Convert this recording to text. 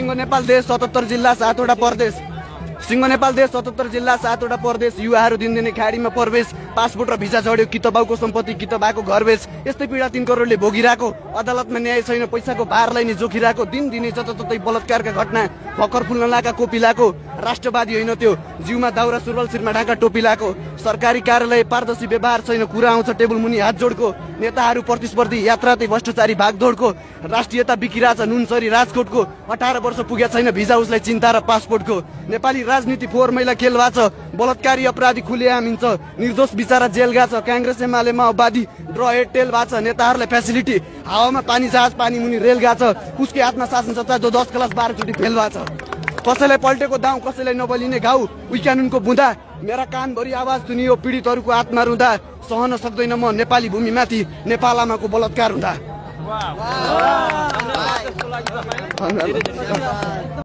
सिंह नेपाल देश 77 जिल्ला 7 वटा प्रदेश। सिंह नेपाल देश 77 जिल्ला 7 वटा प्रदेश। युवाहरू दिनदिनै खाडीमा प्रवेश। पासपोर्ट र भिसा झड्यो कि त बाउको सम्पत्ति कि त बाको घर बेच। यस्तै पीडा 3 करोडले भोगिरहेको, अदालतमा न्याय छैन, पैसाको भारलाई नै जोखिरहेको, दिनदिनै जताततै बलात्कारका घटना, भर्खर फुल्न लागा कोपी लाको, राष्ट्रवादी होइन त्यो, जिउमा दाउरा सुरुवाल शिरमा ढाका टोपी लाको, सरकारी कार्यालय पारदर्शी व्यवहार छैन, कुरा आउँछ टेबल मुनि हात जोडको, नेताहरू प्रतिस्पर्धी यात्रातै भ्रष्टाचारी भागदौडको, राष्ट्रियता बिकिरहेछ नुनसरी राजकोटको, 18 वर्ष पुगेको छैन भिजा उसलाई चिन्ता र पासपोर्टको। नेपाली राजनीति फोहोर मैला खेल भएको छ, बलात्कारी अपराधी खुलेआम हिँड्छ, निर्दोष बिचारा जेल गएको छ, कांग्रेस एमाले माओवादी ड्र हेड टेल भएको छ, नेताहरूलाई फेसिलिटी, हावामा पानी जहाज पानी मुनि रेल गएको छ, उसकै हातमा शासन सत्ता जो 10 क्लास 12 चोटि फेल भएको छ। कसैलाई पल्टेको दाउ, कसैलाई नबलिने घाउ, उही कानुनको बुँदा, मेरा कानभरि आवाज सुनियो पीडितहरूको आत्मा रुँदा, सहन सक्दैन म नेपाली भूमिमाथि नेपाल आमाको बलात्कार हुँदा।